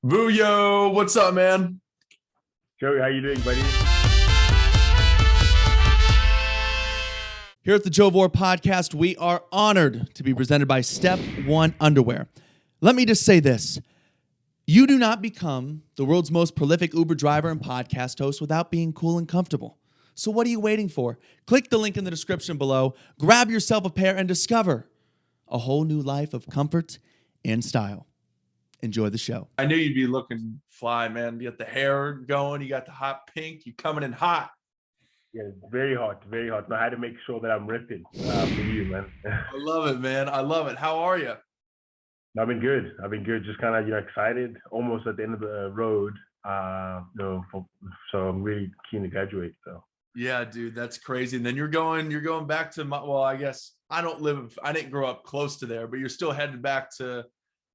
Vuyo, what's up, man? Joey, how you doing, buddy? Here at the Joe Vore Podcast, we are honored to be presented by Step One Underwear. Let me just say this. You do not become the world's most prolific Uber driver and podcast host without being cool and comfortable. So what are you waiting for? Click the link in the description below, grab yourself a pair, and discover a whole new life of comfort and style. Enjoy the show. I knew you'd be looking fly, man. You got the hair going, you got the hot pink, you coming in hot. Yeah, very hot, very hot. And I had to make sure that I'm ripping for you, man. I love it, man. I love it. How are you? I've been good. Just kind of, excited. Almost at the end of the road. So I'm really keen to graduate. So. Yeah, dude, that's crazy. And then you're going back to I guess I didn't grow up close to there, but you're still headed back to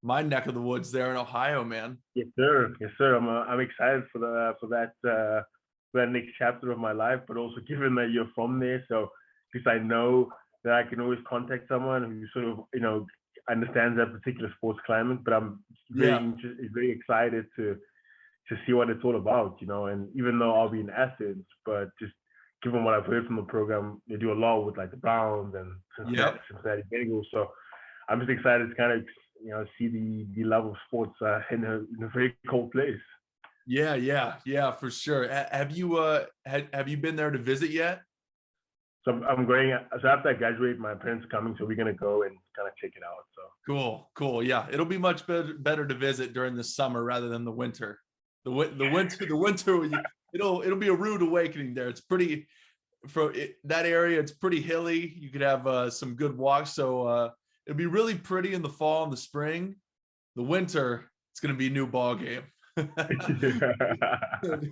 my neck of the woods there in Ohio, man. Yes, sir. I'm excited for that next chapter of my life, but also given that you're from there, so because I know that I can always contact someone who sort of understands that particular sports climate. But I'm very excited to see what it's all about, and even though I'll be in Athens, but just given what I've heard from the program, they do a lot with like the Browns and Cincinnati Bengals, so I'm just excited to kind of see the level of sports in a very cold place. Yeah, for sure. Have you been there to visit yet? So I'm going. So after I graduate, my parents are coming, so we're gonna go and kind of check it out. So cool. Yeah, it'll be much better to visit during the summer rather than the winter. The winter, it'll be a rude awakening there. It's pretty that area. It's pretty hilly. You could have some good walks. So it'll be really pretty in the fall and the spring. The winter, it's gonna be a new ball game.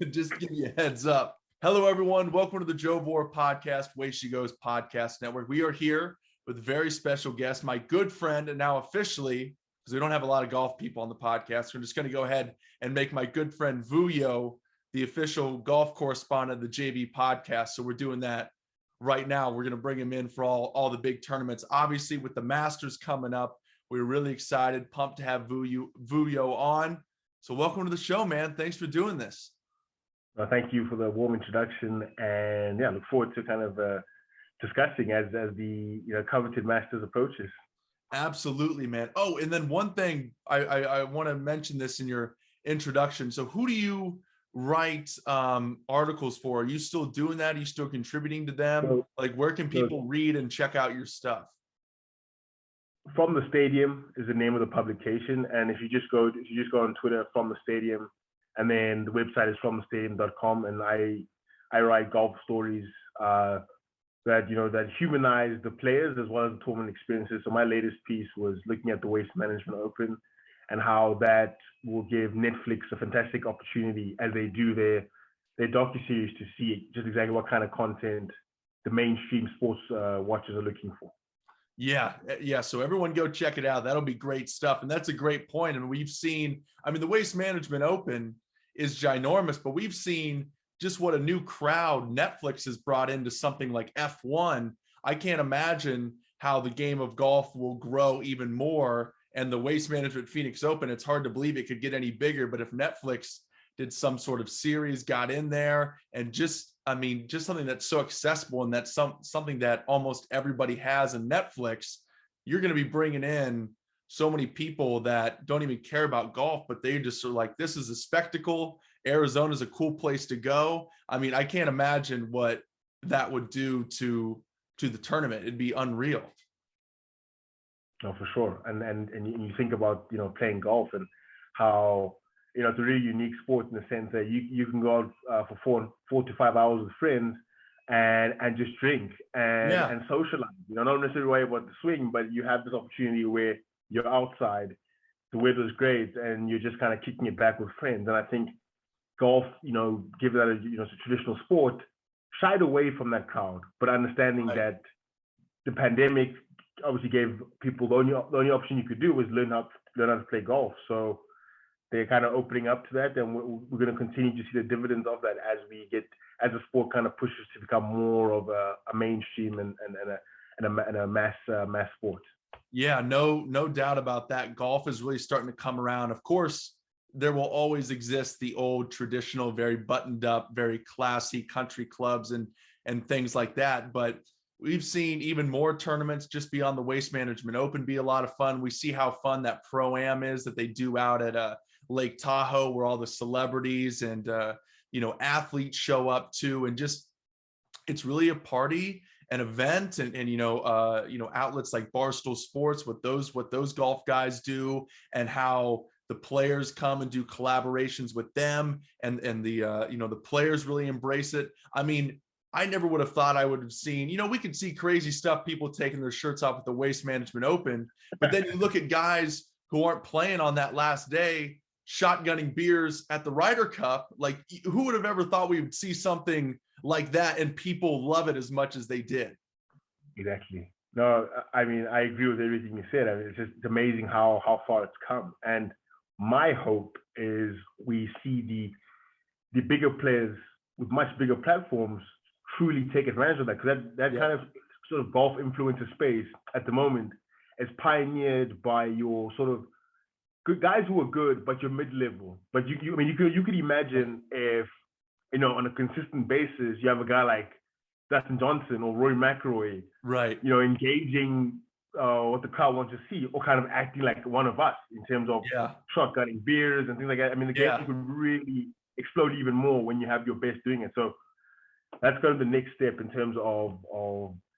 Just give you a heads up. Hello, everyone. Welcome to the Joe Vore Podcast, Way She Goes Podcast Network. We are here with a very special guest, my good friend, and now officially, because we don't have a lot of golf people on the podcast, we're just going to go ahead and make my good friend Vuyo the official golf correspondent of the JV podcast. So we're doing that right now. We're going to bring him in for all the big tournaments. Obviously, with the Masters coming up, we're really excited, pumped to have Vuyo on. So welcome to the show, man. Thanks for doing this. Well, thank you for the warm introduction, and look forward to kind of discussing as the coveted Masters approaches. Absolutely, man. Oh, and then one thing I want to mention this in your introduction. So who do you write articles for? Are you still doing that? Are you still contributing to them? Where can people read and check out your stuff? From the Stadium is the name of the publication, and if you just go on Twitter, From the Stadium, and then the website is fromthestadium.com, and I write golf stories that humanize the players as well as the tournament experiences. So my latest piece was looking at the Waste Management Open and how that will give Netflix a fantastic opportunity as they do their docuseries to see just exactly what kind of content the mainstream sports watchers are looking for. Yeah. So everyone go check it out. That'll be great stuff. And that's a great point. And we've seen, the Waste Management Open is ginormous, but we've seen just what a new crowd Netflix has brought into something like F1. I can't imagine how the game of golf will grow even more. And the Waste Management Phoenix Open, it's hard to believe it could get any bigger. But if Netflix did some sort of series, got in there, and just something that's so accessible and that's something that almost everybody has in Netflix, you're going to be bringing in so many people that don't even care about golf, but they just are like, this is a spectacle. Arizona's a cool place to go. I can't imagine what that would do to the tournament. It'd be unreal. No, for sure. And you think about, playing golf and how, it's a really unique sport in the sense that you can go out for 4 to 5 hours with friends and just drink and socialize. Not necessarily worry about the swing, but you have this opportunity where you're outside, the weather's great, and you're just kind of kicking it back with friends. And I think golf, given that it's a traditional sport, shied away from that crowd, but understanding that the pandemic obviously gave people the only option you could do was learn how to play golf. So they're kind of opening up to that, and we're going to continue to see the dividends of that as the sport kind of pushes to become more of a mainstream and a mass sport. Yeah, no doubt about that. Golf is really starting to come around. Of course, there will always exist the old traditional, very buttoned up, very classy country clubs and things like that. But we've seen even more tournaments just beyond the Waste Management Open be a lot of fun. We see how fun that Pro-Am is that they do out at Lake Tahoe, where all the celebrities and athletes show up too, and just it's really a party, an event, and outlets like Barstool Sports, what those golf guys do, and how the players come and do collaborations with them, and the players really embrace it. I mean, I never would have thought I would have seen, we could see crazy stuff, people taking their shirts off at the Waste Management Open, but then you look at guys who aren't playing on that last day, shotgunning beers at the Ryder Cup. Like, who would have ever thought we would see something like that and people love it as much as they did? Exactly. No, I mean, I agree with everything you said. I mean, it's amazing how far it's come. And my hope is we see the bigger players with much bigger platforms truly take advantage of that, because that kind of sort of golf influencer space at the moment is pioneered by your sort of good guys who are good, but you're mid-level. But you could imagine if, on a consistent basis, you have a guy like Dustin Johnson or Rory McIlroy, right? Engaging what the crowd wants to see, or kind of acting like one of us in terms of shotgunning beers and things like that. I mean, the game could really explode even more when you have your best doing it. So that's kind of the next step in terms of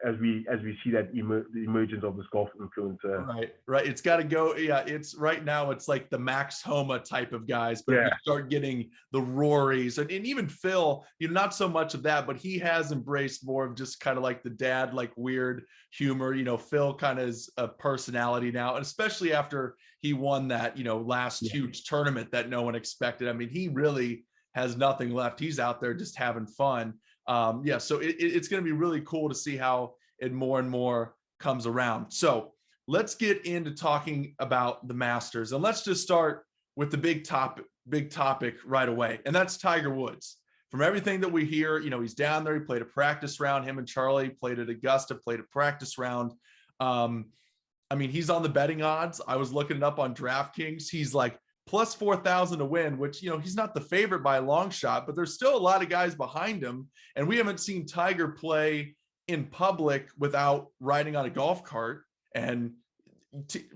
as we see that the emergence of this golf influencer. Right. It's got to go. Yeah, it's right now. It's like the Max Homa type of guys, but you start getting the Rorys and even Phil. Not so much of that, but he has embraced more of just kind of like the dad, like weird humor. Phil kind of is a personality now, and especially after he won that last huge tournament that no one expected. I mean, he really has nothing left. He's out there just having fun. So it's going to be really cool to see how it more and more comes around. So let's get into talking about the Masters, and let's just start with the big topic right away. And that's Tiger Woods. From everything that we hear, he's down there. He played a practice round. Him and Charlie played at Augusta, played a practice round. He's on the betting odds. I was looking it up on DraftKings. He's like plus 4,000 to win, which, he's not the favorite by a long shot, but there's still a lot of guys behind him. And we haven't seen Tiger play in public without riding on a golf cart. And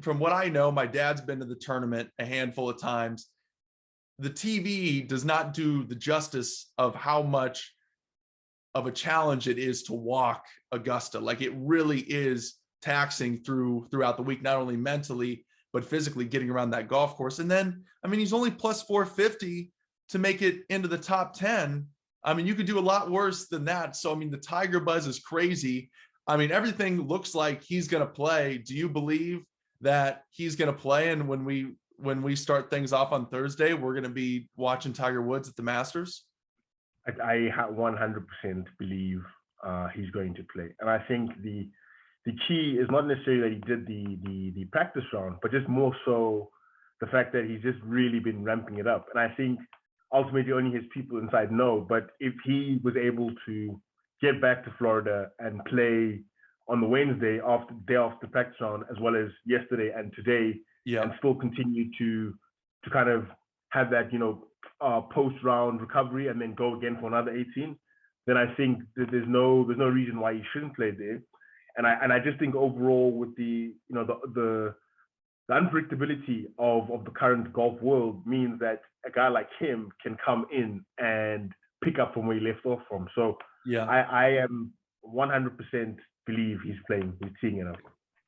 from what I know, my dad's been to the tournament a handful of times. The TV does not do the justice of how much of a challenge it is to walk Augusta. Like, it really is taxing throughout the week, not only mentally, but physically getting around that golf course. And then, he's only plus 450 to make it into the top 10. You could do a lot worse than that. So, the Tiger buzz is crazy. Everything looks like he's going to play. Do you believe that he's going to play? And when we start things off on Thursday, we're going to be watching Tiger Woods at the Masters? I 100% believe he's going to play. And I think the key is not necessarily that he did the practice round, but just more so the fact that he's just really been ramping it up. And I think ultimately only his people inside know, but if he was able to get back to Florida and play on the Wednesday after the practice round, as well as yesterday and today, and still continue to kind of have that, post-round recovery and then go again for another 18, then I think that there's no reason why he shouldn't play there. And I just think overall with the unpredictability of the current golf world means that a guy like him can come in and pick up from where he left off from. So I am 100% believe he's teeing it up.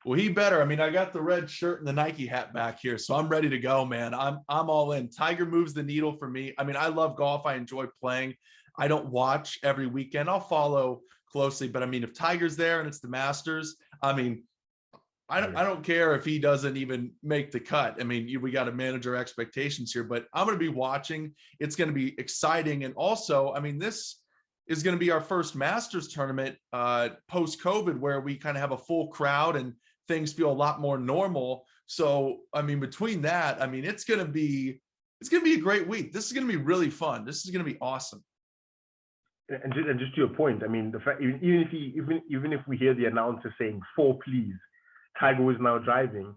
Well, he better. I got the red shirt and the Nike hat back here, so I'm ready to go, man. I'm all in. Tiger moves the needle for me. I love golf. I enjoy playing. I don't watch every weekend. I'll follow closely, but if Tiger's there and it's the Masters, I don't care if he doesn't even make the cut. We got to manage our expectations here, but I'm going to be watching. It's going to be exciting. And also, this is going to be our first Masters tournament post-COVID, where we kind of have a full crowd and things feel a lot more normal. So, between that, it's going to be a great week. This is going to be really fun. This is going to be awesome. And just to your point, the fact even if we hear the announcer saying 4 please, Tiger was now driving,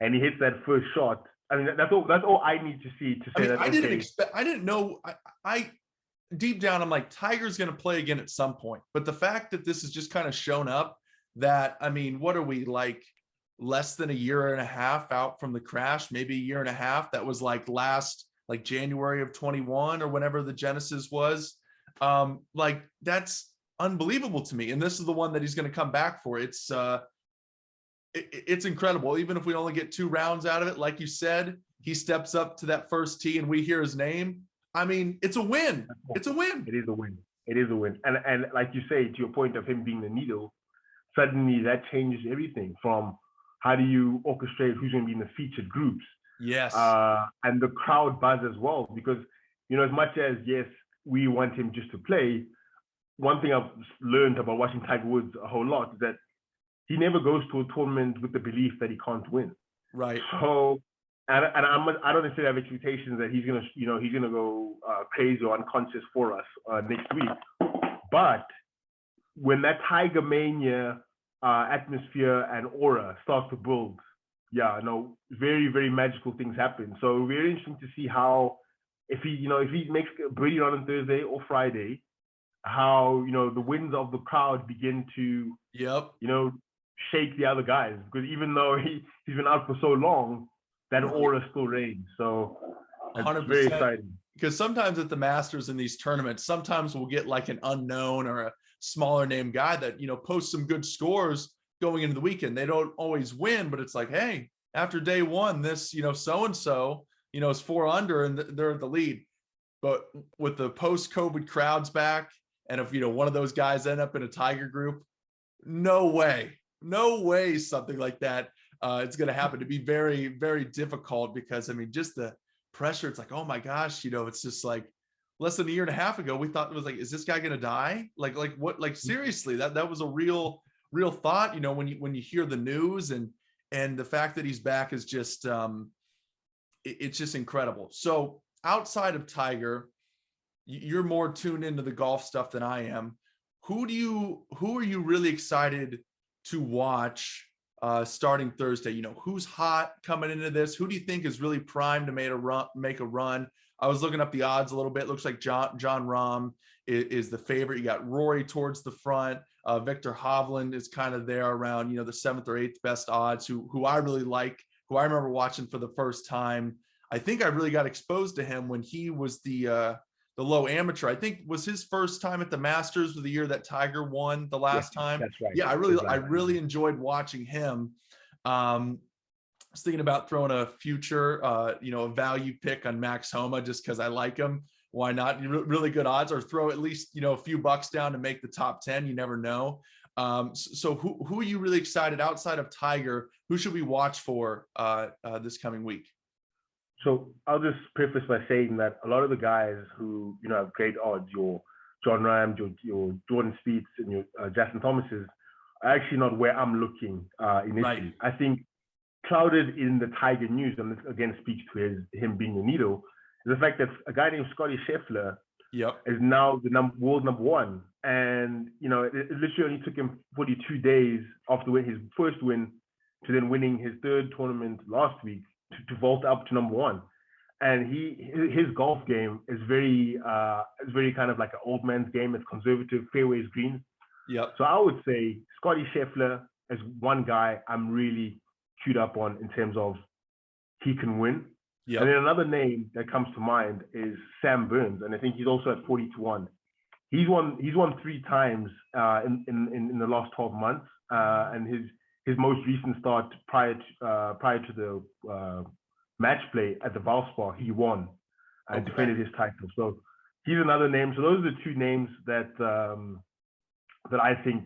and he hits that first shot, I mean, that's all I need to see to say that. I didn't expect. I didn't know. I deep down, I'm like, Tiger's going to play again at some point. But the fact that this has just kind of shown up, that, I mean, what are we, like less than a year and a half out from the crash? Maybe a year and a half. That was like January of 21 or whenever the Genesis was. Like, that's unbelievable to me. And this is the one that he's going to come back for. It's incredible. Even if we only get 2 rounds out of it, like you said, he steps up to that first tee and we hear his name. I mean, it's a win. It's a win. It is a win. It is a win. And like you say, to your point of him being the needle, suddenly that changes everything from how do you orchestrate who's going to be in the featured groups. Yes. And the crowd buzz as well, because, you know, as much as, yes, we want him just to play, one thing I've learned about watching Tiger Woods a whole lot is that he never goes to a tournament with the belief that he can't win. Right. So, and I don't necessarily have expectations that he's gonna go crazy or unconscious for us next week. But when that Tiger Mania atmosphere and aura starts to build, very, very magical things happen. So very interesting to see how, if he makes a birdie run on Thursday or Friday, how, you know, the winds of the crowd begin to, shake the other guys, because even though he's been out for so long, that aura still reigns. So it's 100%. Very exciting. Because sometimes at the Masters in these tournaments, sometimes we'll get like an unknown or a smaller name guy that, you know, posts some good scores going into the weekend. They don't always win, but it's like, hey, after day one, this, you know, so-and-so, you know, is 4 under and they're at the lead. But with the post-COVID crowds back, and if, you know, one of those guys end up in a Tiger group, no way something like that it's going to happen. To be very, very difficult, because I mean, just the pressure, it's like, oh my gosh, you know, it's just like less than a year and a half ago, we thought it was like, is this guy going to die? Like what, like seriously, that was a real thought, you know, when you hear the news, and the fact that he's back is just, it's just incredible. So outside of Tiger, you're more tuned into the golf stuff than I am. Who are you really excited to watch starting Thursday? You know, who's hot coming into this? Who do you think is really primed to make a run? I was looking up the odds a little bit. It looks like John Rahm is the favorite. You got Rory towards the front. Victor Hovland is kind of there around, you know, the 7th or 8th best odds, who I really like, who I remember watching for the first time. I think I really got exposed to him when he was the low amateur. I think was his first time at the Masters of the year that Tiger won the last time. That's right. Yeah, I really enjoyed watching him. I was thinking about throwing a future, a value pick on Max Homa just because I like him. Why not? Really good odds, or throw at least, you know, a few bucks down to make the top 10. You never know. So who are you really excited outside of Tiger? Who should we watch for this coming week? So I'll just preface by saying that a lot of the guys who, you know, have great odds, your John Rahm, your Jordan Spieths, and your Justin Thomases, are actually not where I'm looking initially. Right. I think clouded in the Tiger news, and this again speaks to him being the needle, is the fact that a guy named Scottie Scheffler is now the world number 1. And, you know, it literally only took him 42 days after his first win to then winning his 3rd tournament last week to vault up to number 1. And his golf game is very kind of like an old man's game. It's conservative, fairways, greens. Yep. So I would say Scottie Scheffler is one guy I'm really queued up on in terms of he can win. Yep. And then another name that comes to mind is Sam Burns, and I think he's also at 40-1. He's won 3 times in the last 12 months, and his most recent start prior to the match play at the Valspar, he won and defended his title. So he's another name. So those are the 2 names that I think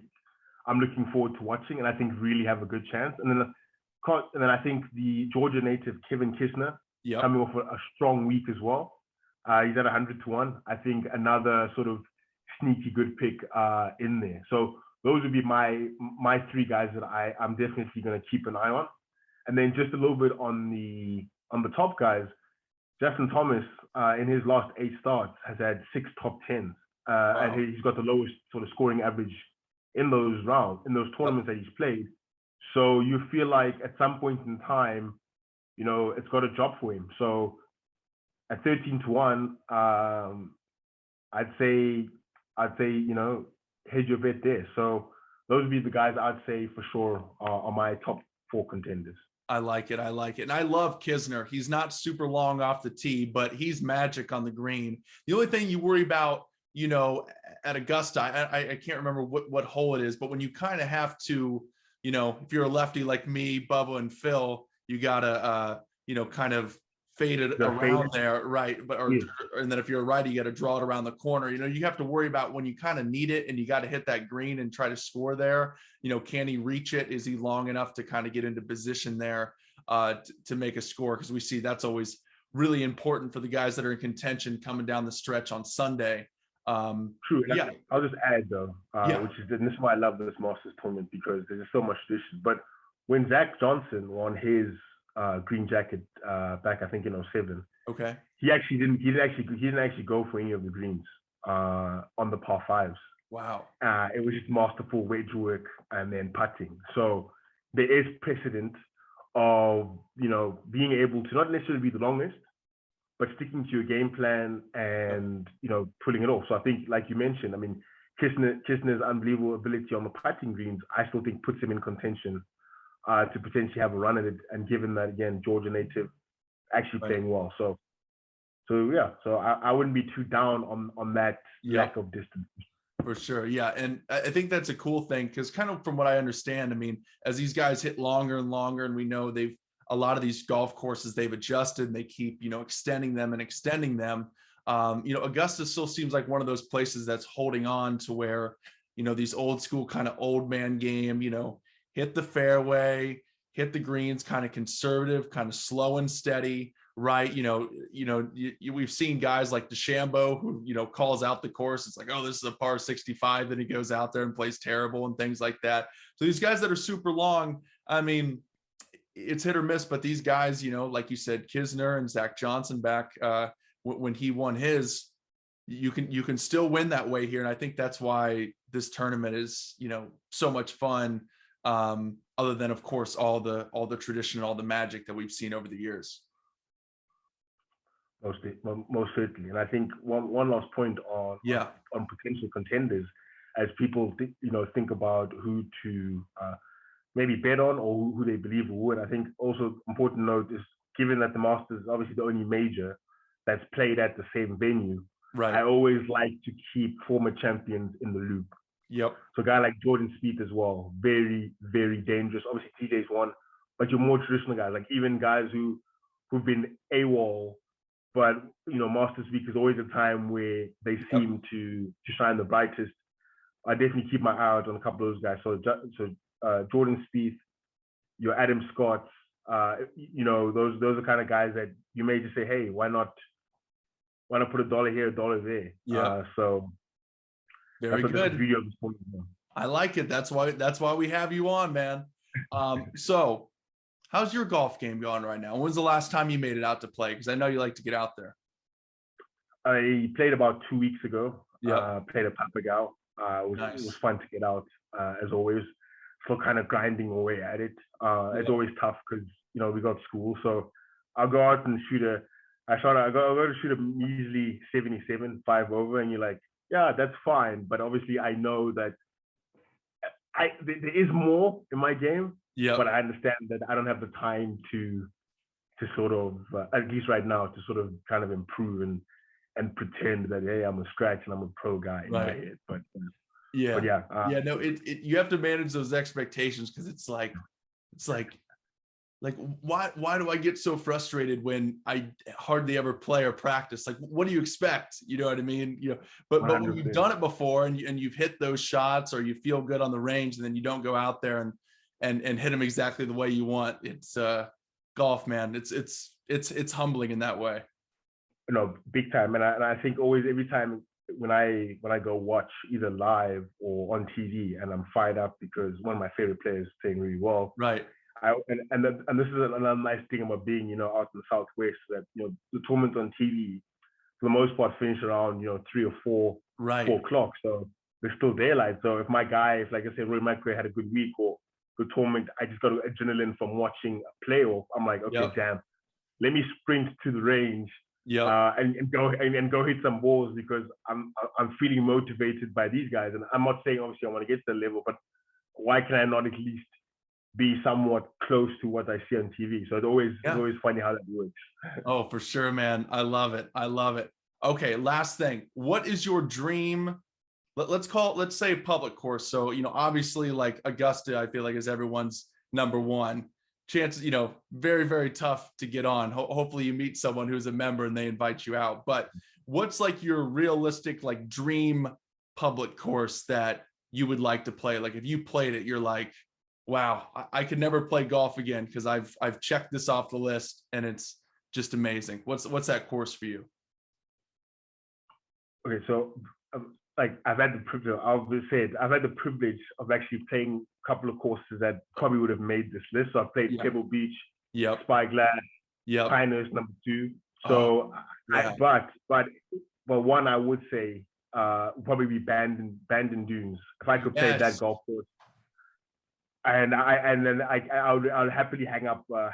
I'm looking forward to watching, and I think really have a good chance. And then I think the Georgia native Kevin Kisner coming off a strong week as well. He's at 100-1. I think another sort of sneaky good pick in there. So those would be my 3 guys that I'm definitely going to keep an eye on. And then just a little bit on the top guys, Justin Thomas in his last 8 starts has had 6 top 10s, and he's got the lowest sort of scoring average in those tournaments that he's played. So you feel like at some point in time, it's got a job for him. So at 13-1, I'd say, hedge your bet there. So those would be the guys I'd say for sure are my top 4 contenders. I like it. And I love Kisner. He's not super long off the tee, but he's magic on the green. The only thing you worry about, at Augusta, I can't remember what hole it is, but when you kind of have to, if you're a lefty like me, Bubba and Phil, you got to, kind of fade it around there, right? And then if you're a righty, you got to draw it around the corner. You have to worry about when you kind of need it and you got to hit that green and try to score there. Can he reach it? Is he long enough to kind of get into position there to make a score? Because we see that's always really important for the guys that are in contention coming down the stretch on Sunday. True. Yeah. I'll just add though, this is why I love this Masters tournament, because there's just so much tradition. But when Zach Johnson won his green jacket back, I think in 2007. Okay. He didn't actually go for any of the greens on the par 5s. Wow. It was just masterful wedge work and then putting. So there is precedent of being able to not necessarily be the longest, but sticking to your game plan and pulling it off. So I think, like you mentioned, I mean, Kisner's unbelievable ability on the putting greens, I still think puts him in contention to potentially have a run at it, and given that, again, Georgia native actually playing well. So I wouldn't be too down on that lack of distance. For sure. Yeah. And I think that's a cool thing, because kind of from what I understand, I mean, as these guys hit longer and longer, and we know a lot of these golf courses, they've adjusted and they keep, extending them. Augusta still seems like one of those places that's holding on to where, these old school kind of old man game, hit the fairway, hit the greens, kind of conservative, kind of slow and steady, right? We've seen guys like DeChambeau who, calls out the course. It's like, oh, this is a par 65. Then he goes out there and plays terrible and things like that. So these guys that are super long, I mean, it's hit or miss, but these guys, like you said, Kisner and Zach Johnson back when he won his, you can still win that way here. And I think that's why this tournament is, so much fun. Other than, of course, all the tradition and all the magic that we've seen over the years. Most certainly. And I think one last point on potential contenders, as people think about who to maybe bet on or who they believe will win. I think also important to note is, given that the Masters is obviously the only major that's played at the same venue, right, I always like to keep former champions in the loop. Yep. So a guy like Jordan Spieth as well, very, very dangerous. Obviously TJ's won, but your more traditional guys, like even guys who've been AWOL, but Masters Week is always a time where they seem to shine the brightest. I definitely keep my eye out on a couple of those guys. So Jordan Spieth, your Adam Scott, those are kind of guys that you may just say, hey, why not put a dollar here, a dollar there? Yeah. So very good. I like it. That's why we have you on, man. So how's your golf game going right now? When's the last time you made it out to play? Because I know you like to get out there. I played about 2 weeks ago. Yeah. Played at Papagao. It was fun to get out, as always. Still kind of grinding away at it. It's always tough because we got school. So I'll go out and I go to shoot a measly 77, 5 over, and you're like, yeah, that's fine. But obviously, I know that there is more in my game. Yeah. But I understand that I don't have the time to sort of, at least right now, to sort of kind of improve and pretend that, hey, I'm a scratch and I'm a pro guy in my head. But you have to manage those expectations, because it's like why do I get so frustrated when I hardly ever play or practice? Like, what do you expect? You know what I mean? But when you've done it before and you've hit those shots, or you feel good on the range, and then you don't go out there and hit them exactly the way you want, it's golf, man. It's humbling in that way. Big time. And I think always, every time when I go watch either live or on TV and I'm fired up because one of my favorite players is playing really well. Right. And this is another nice thing about being, out in the Southwest, that, the tournaments on TV, for the most part, finish around, 3 or 4, 4 o'clock. So there's still daylight. So if like I said, Rory McIlroy had a good week, or the tournament, I just got adrenaline from watching a playoff. I'm like, okay, damn, let me sprint to the range and go hit some balls because I'm feeling motivated by these guys. And I'm not saying obviously I want to get to the level, but why can I not at least be somewhat close to what I see on TV? So it's always funny how that works. Oh, for sure, man. I love it. I love it. Okay, last thing. What is your dream? Let's say public course. So, obviously like Augusta, I feel like is everyone's number one. Chances, very, very tough to get on. Hopefully you meet someone who's a member and they invite you out. But what's like your realistic, like dream public course that you would like to play? Like if you played it, you're like, wow, I could never play golf again because I've checked this off the list and it's just amazing. What's that course for you? Okay, so like I've had the privilege of actually playing a couple of courses that probably would have made this list. So I played Pebble Beach, Spyglass, Pinehurst #2. So, but one I would say would probably be Bandon Dunes. If I could play that golf course, and I'll happily hang up the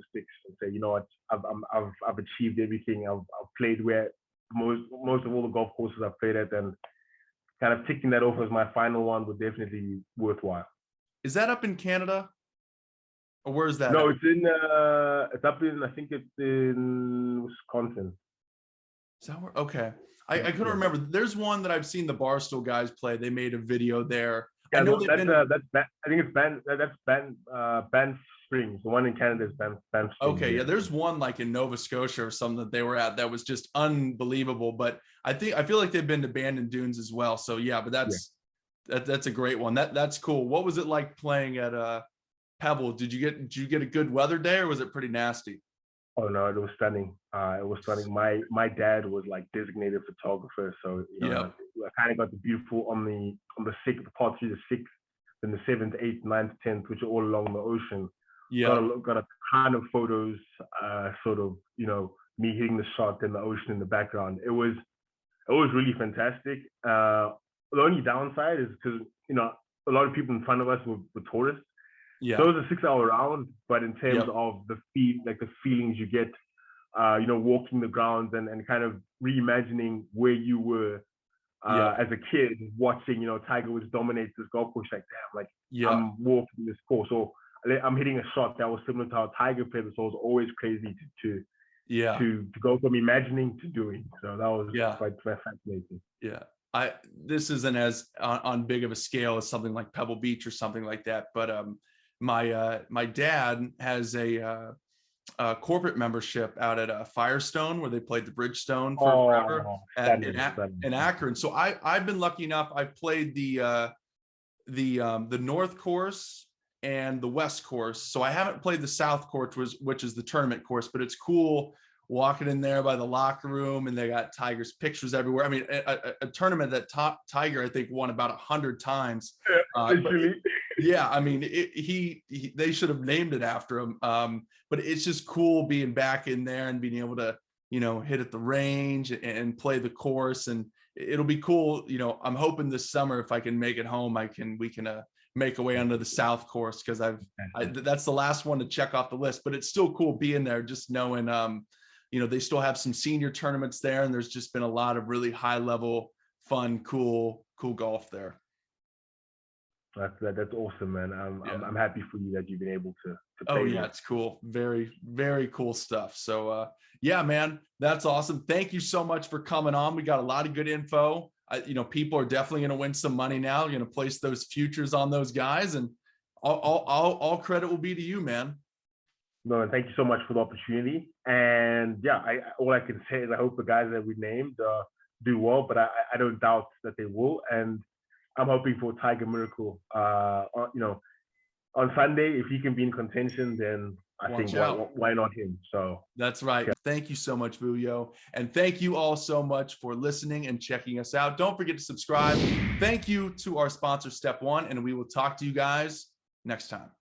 sticks and say, you know what, I've achieved everything. I've played where most of all the golf courses I've played at, and kind of ticking that off as my final one would definitely be worthwhile. Is that up in Canada? Or where is that? No, it's up in, I think it's in Wisconsin. Is that where? Okay. I couldn't remember. There's one that I've seen the Barstool guys play. They made a video there. Yeah, I know I think it's Banff Springs. The one in Canada is Banff Springs. Okay, yeah. There's one like in Nova Scotia or something that they were at that was just unbelievable. But I feel like they've been to Bandon Dunes as well. So yeah, but that's a great one. That's cool. What was it like playing at Pebble? Did you get a good weather day or was it pretty nasty? Oh no, it was stunning. It was stunning. My dad was like designated photographer, so I kind of got the beautiful on the sixth, part 3, the 6th, then the 7th, 8th, 9th, 10th, which are all along the ocean. Yeah, got a ton of photos. Sort of, me hitting the shot and the ocean in the background. It was really fantastic. The only downside is because a lot of people in front of us were tourists. Yeah. So it was a 6-hour round, but in terms of the feelings you get, walking the grounds and kind of reimagining where you were as a kid, watching, Tiger Woods dominate this golf course, like damn, I'm walking this course, or I'm hitting a shot that was similar to how Tiger played. So it was always crazy to go from imagining to doing. So that was quite fascinating. Yeah. This isn't as on big of a scale as something like Pebble Beach or something like that, but my dad has a corporate membership out at Firestone where they played the Bridgestone for forever in Akron. So I've been lucky enough. I played the North course and the West course. So I haven't played the South course, which is the tournament course, but it's cool walking in there by the locker room and they got Tiger's pictures everywhere. I mean, a tournament that Tiger, I think, won about 100 times. Yeah, I mean, they should have named it after him. But it's just cool being back in there and being able to, hit at the range and play the course. And it'll be cool. I'm hoping this summer, if I can make it home, we can make our way onto the South course, because that's the last one to check off the list. But it's still cool being there, just knowing, they still have some senior tournaments there, and there's just been a lot of really high level, fun, cool golf there. That's awesome, man. I'm happy for you that you've been able to play. Oh yeah, it's cool. Very, very cool stuff. So yeah, man, that's awesome. Thank you so much for coming on. We got a lot of good info. People are definitely going to win some money now. You're going to place those futures on those guys, and all credit will be to you, man. No, and thank you so much for the opportunity. And yeah, all I can say is I hope the guys that we named do well, but I don't doubt that they will. And I'm hoping for a Tiger miracle. On Sunday, if he can be in contention, then I think why not him? So that's right. Yeah. Thank you so much, Vuyo. And thank you all so much for listening and checking us out. Don't forget to subscribe. Thank you to our sponsor, Step One, and we will talk to you guys next time.